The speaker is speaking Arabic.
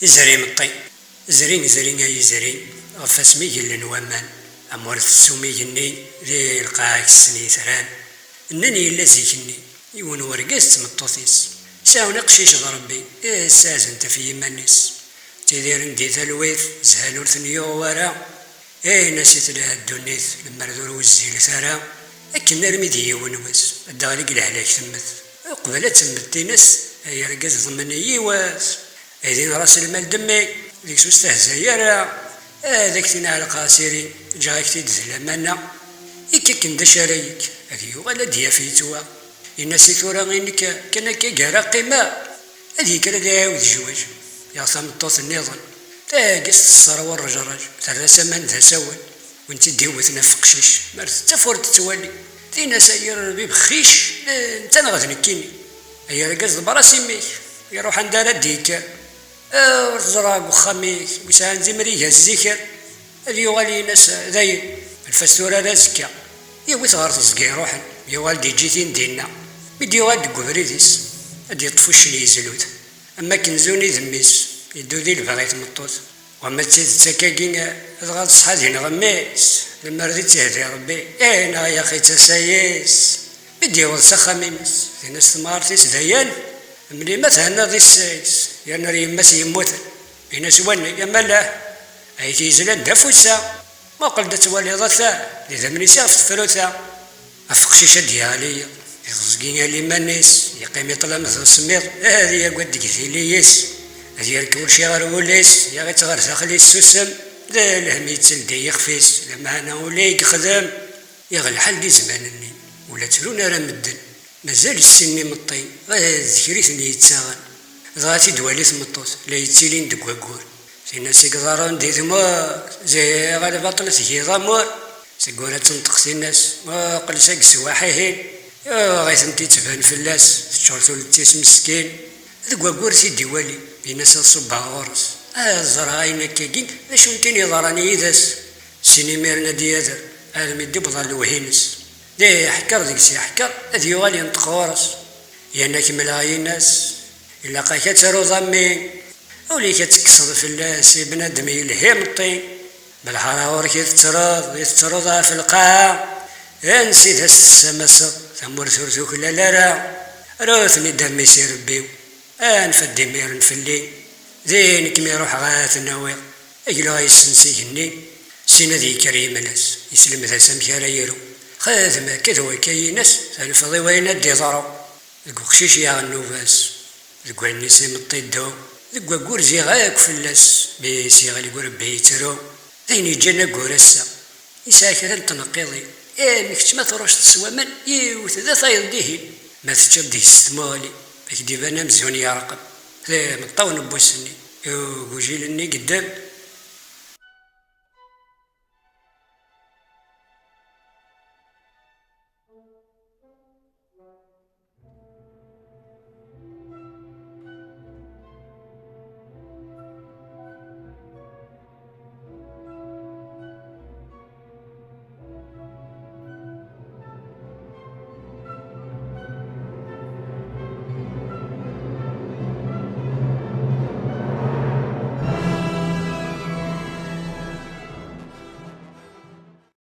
يزري مطي زرين أي زرين غفاس ميجل لنوامان أمورث السوميجني ذي القاعك السني ثران إنني إلا زيكني يون ورقاس تمطوثيس ساو نقشيش ضربي ساز انت في يمانيس تيدير ندي ثلويث زهالور ثنيو ورا ناسي تلاه الدونيث لما ردور وزيل ثرا أكن نرمي دي ونوس الدغاليق الهلاك ثمث قبلت تمت تينس أي رقاز ضمني واس أيدين راس المال دمي ذيك سوستهزا يرى ذاك تينا على قاصري جاك تيدزل منا يككن دشاريك هذه ولا ديا فيتوا الناس ثورا غينك كان كيقرا قيمه هذيك راه داوي الجواج يا صام الطوس النظام تاقس الصرا والرجراج ثلاث سمان ذا سوال وانت ديوثنا في قشيش مرت تفورت توالي تينا ساير ببخيش انت انا غتنكيني هي رقص براسي ميك يروح عندها ديك الزراق وخميك وسان زمريه الزكر هذي يغالي ناس ذاين الفسوره رازكا يوث غار تصقي روحا يوالدي جيتين دينا بدي غاد قبريديس هادي يطفوش لي يزلوت اما كنزوني ذميس يدو ذي البغيت مطوط وما تسيد تساكاكين غاد صحادي نغميس لما رديت تهدي ربي انا يا اخي تسايس بدي غاد سخاميمس ذي ناس تمارتيس ذيان ملي ما تهنا ذي السايس يا نار يماس يموت بينا سواني يا ملا اي تيزلان دافوسا ما قلت توالي ضثا لذا مني سيغف تفروثا افقشيشة ديالي يغزقين لي مانيس يقيم يطلع مثل السميط هذه يا قد كثيليس هذه يركول شي غير وليس يا غي تغير تخلي السوسم ذا الهم يتسلدي يخفيس لما انا وليك خدام يغل حل دي زمانني ولا تلونا راه مدن مازال السني مطي ذكريتني يتساغن ضغاتي دواليث مطوط لا يتسيلين دكواكور سينا سيقدرون دي ثمار زي غالي بطلت هي ضمور سيقولها تنطقتي الناس وقل ساق سواحيهين غايث انتي تبان فلاس تشورتو لتيس مسكين دكواكور سيدي والي بيناس الصبع غورس الزراعين كاكين اشو نتين يضراني يداس سينيميرنا ديادر هذا ميدي بضال الوهينس دي حكر ديك سي حكر هذي يغالي ينطق غورس يانك ملاغي الناس إلا قاكا تارو ضمي أولي كتكسر فلاس بنادم يلهي مطي بالحراور يترضى في القاع نسيت السمسر ثمور ثرثوك لا روثني دمي سير بيو نفدي مير نفلي زين كمي يروح غاث النوايا اجلو غايسنسيهني سينا ذي كريم ناس يسلم ذا سمكارا يرو خاذ ما كذا كايناس ثالفضي وين دي ضرو ذكو خشيش يا غنوفاس ذكو النسي مطي الدو ذكو قورزي غايك فلاس بيسي غالي قور بيترو ذين يجينا قورسا يساكر التنقيضي مكتش ما تروش تسوى من ذا ثايض ديهين ما تشد ديه استمالي بكدي بانا مزيون يرقب ذا مطاون بوسني وجيلني قدام